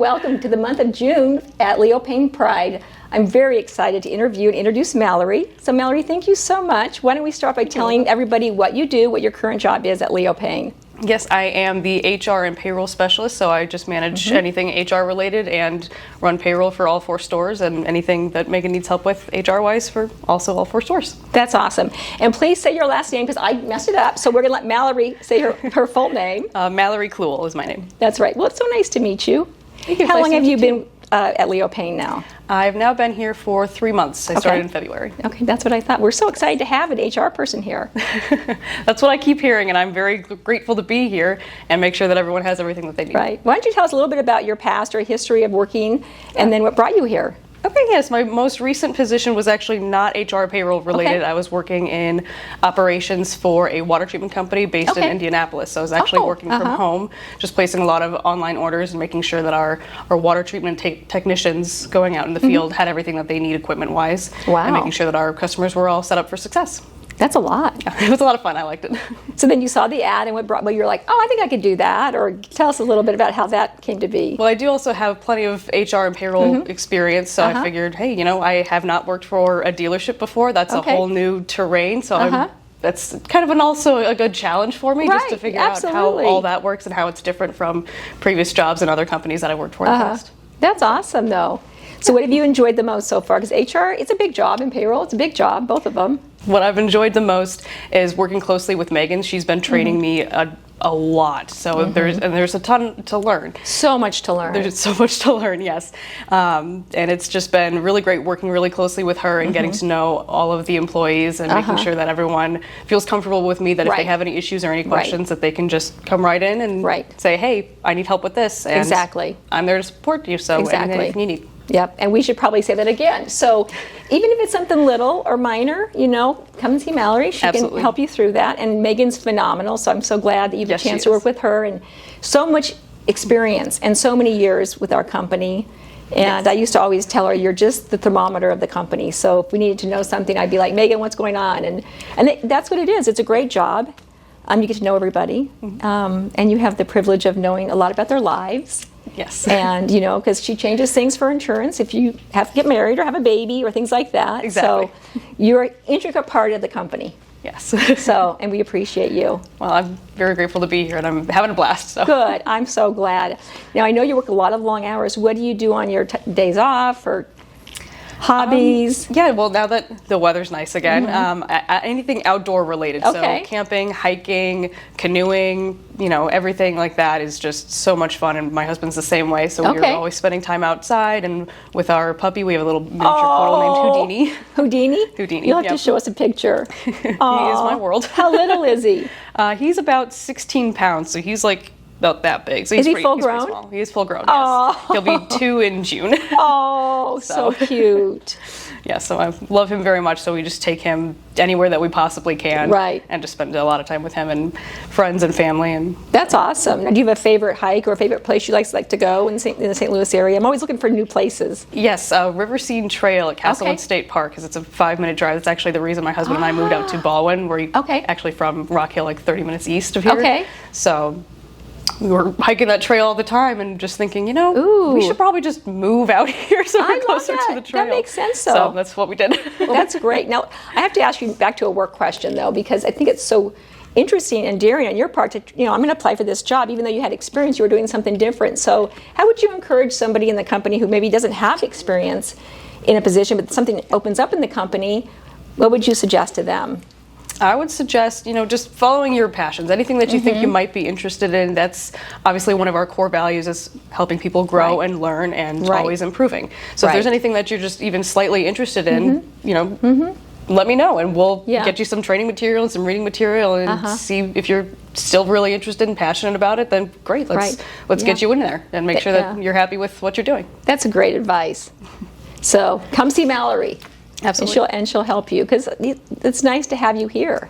welcome to the month of June at Leo Payne Pride. I'm very excited to interview and introduce Mallory. So Mallory, thank you so much. Why don't we start by telling everybody what you do, what your current job is at Leo Payne? Yes, I am the HR and Payroll Specialist, so I just manage anything HR related and run payroll for all 4 stores and anything that Megan needs help with HR-wise for also all 4 stores. That's awesome. And please say your last name because I messed it up, so we're going to let Mallory say her full name. Mallory Clewell is my name. That's right. Well, it's so nice to meet you. Thank you. How long have you been at Leo Payne now? I've now been here for 3 months. I started in February. Okay, that's what I thought. We're so excited to have an HR person here. That's what I keep hearing, and I'm very grateful to be here and make sure that everyone has everything that they need. Right. Why don't you tell us a little bit about your past or history of working and then what brought you here? Okay, yes, my most recent position was actually not HR payroll related. Okay. I was working in operations for a water treatment company based in Indianapolis. So I was actually working from home, just placing a lot of online orders and making sure that our water treatment technicians going out in the field had everything that they need equipment-wise. Wow. And making sure that our customers were all set up for success. That's a lot. It was a lot of fun. I liked it. So then you saw the ad and you were like, oh, I think I could do that. Or tell us a little bit about how that came to be. Well, I do also have plenty of HR and payroll experience, so I figured, hey, I have not worked for a dealership before. That's a whole new terrain, so that's kind of also a good challenge for me, just to figure out how all that works and how it's different from previous jobs and other companies that I worked for in the past. That's awesome, though. So what have you enjoyed the most so far? Because HR, it's a big job, and payroll, it's a big job, both of them. What I've enjoyed the most is working closely with Megan. She's been training me a lot, so there's a ton to learn. So much to learn. There's so much to learn, yes. And it's just been really great working really closely with her and getting to know all of the employees and making sure that everyone feels comfortable with me, that if they have any issues or any questions, that they can just come right in and say, hey, I need help with this. And I'm there to support you, so anything you need. Yep, and we should probably say that again. So even if it's something little or minor, come and see Mallory. She can help you through that. And Megan's phenomenal, so I'm so glad that you have a chance to work with her. And so much experience and so many years with our company. And I used to always tell her, you're just the thermometer of the company. So if we needed to know something, I'd be like, Megan, what's going on? And that's what it is. It's a great job. You get to know everybody. And you have the privilege of knowing a lot about their lives. Yes. And, because she changes things for insurance if you have to get married or have a baby or things like that. Exactly. So you're an intricate part of the company. Yes. And we appreciate you. Well, I'm very grateful to be here, and I'm having a blast. So. Good. I'm so glad. Now, I know you work a lot of long hours. What do you do on your days off or hobbies? Well, now that the weather's nice again, anything outdoor related. So camping, hiking, canoeing, everything like that is just so much fun. And my husband's the same way. So we're always spending time outside. And with our puppy, we have a little miniature poodle named Houdini. Houdini? Houdini. You'll have to show us a picture. He is my world. How little is he? He's about 16 pounds. So he's like about that big. So is he full grown? Small. He is full grown, yes. He'll be 2 in June. Oh, so cute. Yeah, so I love him very much, so we just take him anywhere that we possibly can. And just spend a lot of time with him and friends and family. And that's awesome. Now, do you have a favorite hike or a favorite place you like to go in the St. Louis area? I'm always looking for new places. Yes, River Scene Trail at Castlewood State Park, because it's a 5-minute drive. That's actually the reason my husband and I moved out to Baldwin. We're actually from Rock Hill, like 30 minutes east of here. So we were hiking that trail all the time and just thinking, we should probably just move out here so we're closer to the trail. That makes sense. So that's what we did. Well, that's great. Now, I have to ask you back to a work question, though, because I think it's so interesting and daring on your part to, I'm going to apply for this job. Even though you had experience, you were doing something different. So how would you encourage somebody in the company who maybe doesn't have experience in a position, but something opens up in the company? What would you suggest to them? I would suggest, just following your passions. Anything that you think you might be interested in. That's obviously one of our core values, is helping people grow and learn and always improving. So if there's anything that you're just even slightly interested in, let me know, and we'll get you some training material and some reading material and see if you're still really interested and passionate about it. Then great, let's get you in there and make sure that you're happy with what you're doing. That's great advice. So come see Mallory. Absolutely. And she'll help you, because it's nice to have you here.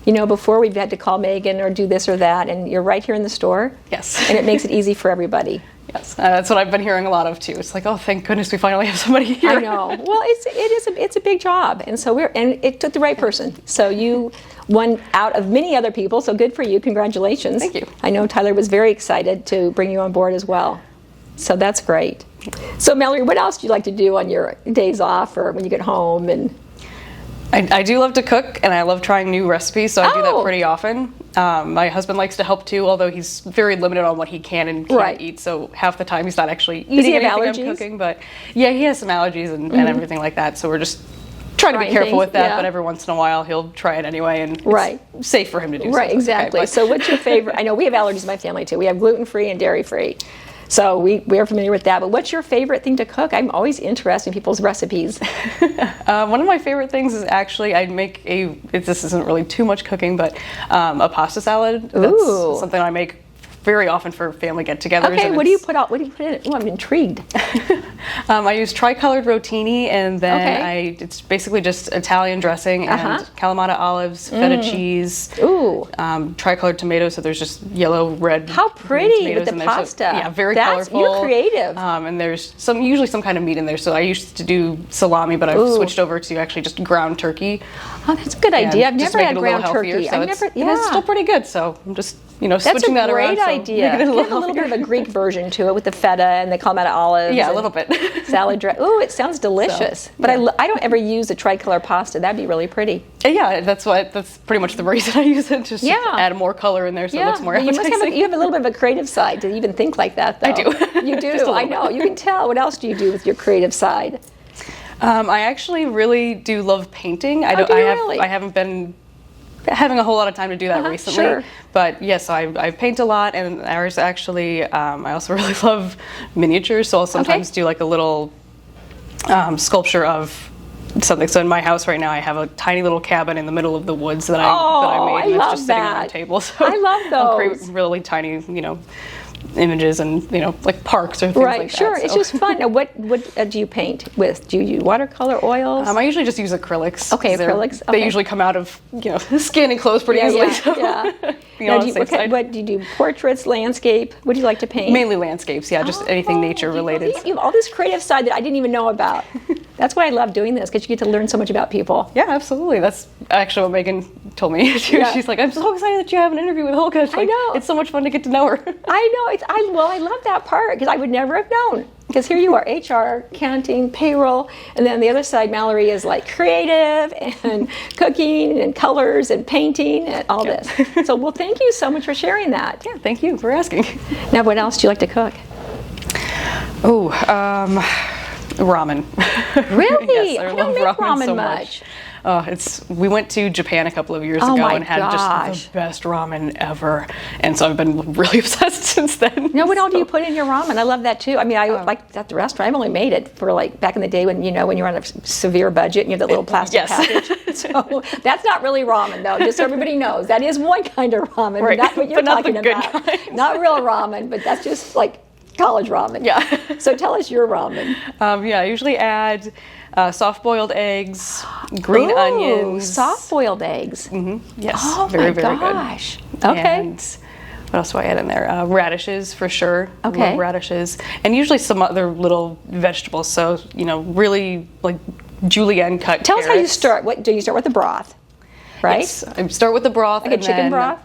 Before we've had to call Megan or do this or that, and you're right here in the store. Yes. And it makes it easy for everybody. Yes, that's what I've been hearing a lot of too. It's like, oh, thank goodness we finally have somebody here. I know. Well, it's a big job, and so it took the right person. So you one out of many other people. So good for you. Congratulations. Thank you. I know Tyler was very excited to bring you on board as well. So that's great. So Mallory, what else do you like to do on your days off or when you get home? And I do love to cook, and I love trying new recipes, so I do that pretty often. My husband likes to help too, although he's very limited on what he can and can't eat, so half the time he's not actually eating anything I'm cooking. But yeah, he has some allergies and everything like that, so we're just trying to be careful with that, but every once in a while he'll try it anyway, and it's safe for him to do so. Right, exactly. Okay, so what's your favorite? I know we have allergies in my family too. We have gluten-free and dairy-free. So we are familiar with that, but what's your favorite thing to cook? I'm always interested in people's recipes. One of my favorite things is actually I'd make this isn't really too much cooking, but a pasta salad. That's something I make very often for family get-togethers. Okay, what do you put in it? Oh, I'm intrigued. I use tricolored rotini, and then it's basically just Italian dressing and Kalamata olives, feta cheese, tricolored tomatoes, so there's just yellow, red. How pretty with the pasta. So, yeah, very colorful. You're creative. And there's usually some kind of meat in there. So I used to do salami, but I've switched over to actually just ground turkey. Oh, that's a good idea. I've never had ground turkey. So it's still pretty good. So I'm just switching that around. That's a great idea. Give a little bit of a Greek version to it with the feta and the Kalamata olives. Yeah, a little bit. Salad dressing. Ooh, it sounds delicious. But I don't ever use the tricolor pasta. That'd be really pretty. Yeah, that's pretty much the reason I use it. Just to add more color in there so it looks more appetizing. You have a little bit of a creative side to even think like that, though. I do. You do. I know. You can tell. What else do you do with your creative side? I actually really do love painting. I haven't been having a whole lot of time to do that recently, but yes, I paint a lot, and there's actually I also really love miniatures, so I'll sometimes do like a little sculpture of something. So in my house right now, I have a tiny little cabin in the middle of the woods that I made, and it's just sitting on my table. So I love those. I'll create really tiny, images and like parks or things like that. Right, sure. It's just fun. Now, what do you paint with? Do you use watercolor, oils? I usually just use acrylics. Okay, acrylics. They usually come out of skin and clothes pretty easily. What do you do? Portraits, landscape? What do you like to paint? Mainly landscapes. Yeah, just anything nature related. You have all this creative side that I didn't even know about. That's why I love doing this, because you get to learn so much about people. Yeah, absolutely. That's actually what Megan told me. She's like, I'm so excited that you have an interview with Holga. I know. It's so much fun to get to know her. I know. I love that part, because I would never have known. Because here you are, HR, accounting, payroll, and then the other side, Mallory is like creative and cooking and colors and painting and all this. So, well, thank you so much for sharing that. Yeah, thank you for asking. Now, what else do you like to cook? Oh, ramen. Really? Yes, I don't make ramen so much. We went to Japan a couple of years ago and had just the best ramen ever, and so I've been really obsessed since then. Now, what all do you put in your ramen? I love that too. I mean, I like at the restaurant. I've only made it for like back in the day when you're on a severe budget and you have that little plastic package. So that's not really ramen, though. Just so everybody knows, that is one kind of ramen, but not what you're talking about. Not real ramen, but that's just like college ramen. Yeah. So tell us your ramen. I usually add soft-boiled eggs, green onions. Soft-boiled eggs. Mm-hmm. Yes. Oh, very, my very gosh. Good. Okay. And what else do I add in there? Radishes for sure. Okay. Love radishes, and usually some other little vegetables. So really like julienne cut. Tell us how you start. What do you start with the broth? Right. Yes. I start with the broth. Like a chicken broth.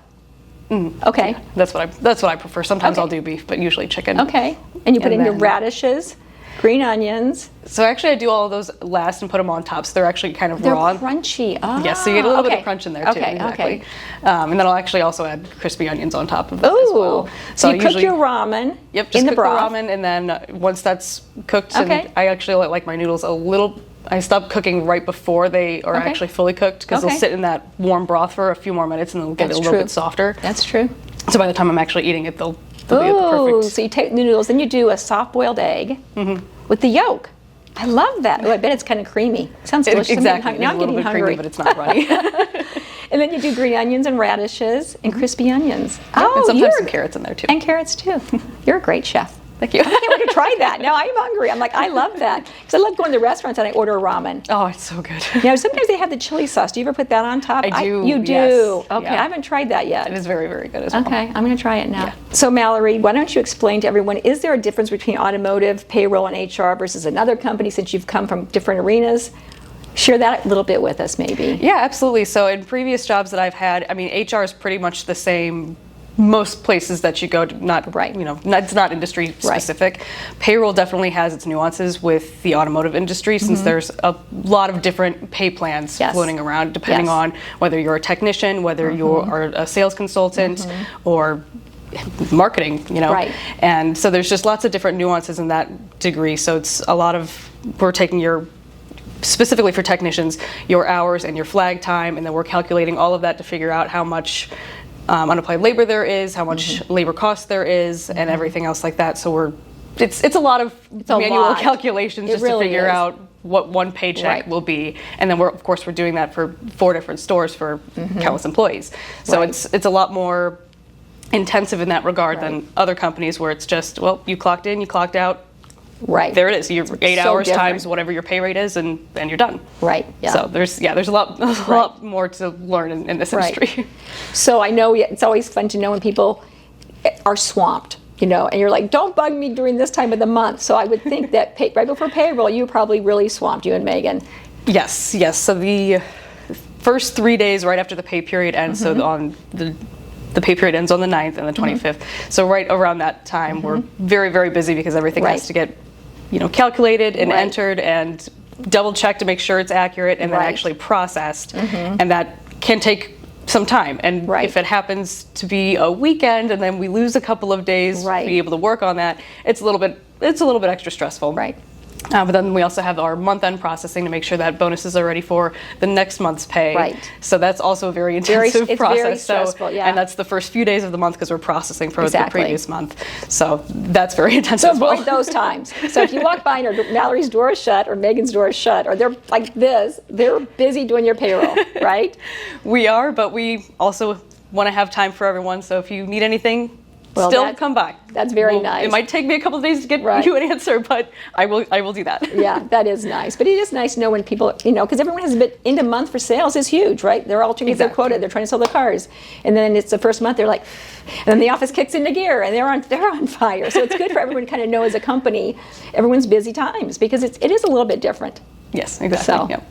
Okay. Yeah, that's what I prefer. Sometimes I'll do beef, but usually chicken. Okay. And you put in your radishes, green onions. So actually I do all of those last and put them on top, so they're actually kind of raw. They're crunchy. Oh, yes, so you get a little bit of crunch in there too. Okay, exactly. And then I'll actually also add crispy onions on top of it as well. So you cook your ramen in the broth. Ramen, and then once that's cooked, and I actually like my noodles a little. I stop cooking right before they are actually fully cooked, because they'll sit in that warm broth for a few more minutes and they'll get a little bit softer. That's true. So by the time I'm actually eating it, they'll be at the perfect. So you take the noodles, then you do a soft-boiled egg with the yolk. I love that. Oh, I bet it's kind of creamy. It sounds delicious. Exactly. Now I'm getting hungry. Creamy, but it's not runny. And then you do green onions and radishes and crispy onions. And sometimes some carrots in there too. And carrots too. You're a great chef. Thank you. I can't wait to try that. Now I'm hungry. I'm like, I love that. Because I love going to restaurants and I order ramen. Oh, it's so good. Now, sometimes they have the chili sauce. Do you ever put that on top? I do. You do? Yes. Okay, I haven't tried that yet. It is very, very good as well. Okay, I'm going to try it now. Yeah. So, Mallory, why don't you explain to everyone, is there a difference between automotive, payroll, and HR versus another company, since you've come from different arenas? Share that a little bit with us, maybe. Yeah, absolutely. So in previous jobs that I've had, I mean, HR is pretty much the same most places that you go to, not Right. it's not industry specific. Payroll definitely has its nuances with the automotive industry, since there's a lot of different pay plans floating around, depending on whether you're a technician, whether you are a sales consultant, or marketing, Right. And so there's just lots of different nuances in that degree. So it's a lot of, we're taking specifically for technicians, your hours and your flag time, and then we're calculating all of that to figure out how much unapplied labor there is, how much labor cost there is, and everything else like that. So it's a lot of manual calculations just to figure out what one paycheck will be, and then of course we're doing that for 4 different stores for countless employees. So it's a lot more intensive in that regard than other companies where it's just, well, you clocked in, you clocked out. Right. There it is. You're 8 hours times whatever your pay rate is, and you're done. Right. Yeah. So there's a lot more to learn in this industry. So I know it's always fun to know when people are swamped, and you're like, don't bug me during this time of the month. So I would think that right before payroll, you were probably really swamped, you and Megan. Yes. So the first 3 days right after the pay period ends, so on the pay period ends on the 9th and the 25th. So right around that time, we're very, very busy because everything has to get calculated and entered and double checked to make sure it's accurate, and then actually processed. And that can take some time. And if it happens to be a weekend and then we lose a couple of days to be able to work on that, it's a little bit extra stressful. Right. But then we also have our month-end processing to make sure that bonuses are ready for the next month's pay. Right. So that's also a very intensive process. Very stressful, And that's the first few days of the month because we're processing for the previous month. So that's very intense So as well. avoid those times. So if you walk by and Mallory's door is shut or Megan's door is shut, or they're like this, they're busy doing your payroll, right? We are, but we also want to have time for everyone. So if you need anything, still come by. That's very nice. It might take me a couple of days to get you an answer, but I will do that. Yeah, that is nice. But it is nice to know when people, because everyone has a bit, end of month for sales is huge, right? They're all trying to get their quota. They're trying to sell their cars. And then it's the first month, they're like, and then the office kicks into gear and they're on fire. So it's good for everyone to kind of know as a company, everyone's busy times, because it is a little bit different. Yes, exactly. So. Yep.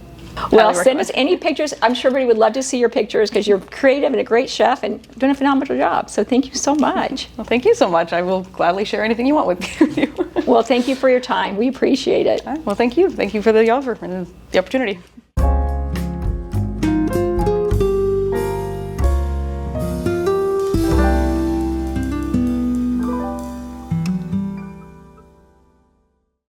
Well, send us any pictures. I'm sure everybody would love to see your pictures because you're creative and a great chef and doing a phenomenal job. So thank you so much. Well, thank you so much. I will gladly share anything you want with you. Well, thank you for your time. We appreciate it. Well, thank you. Thank you for the offer and the opportunity.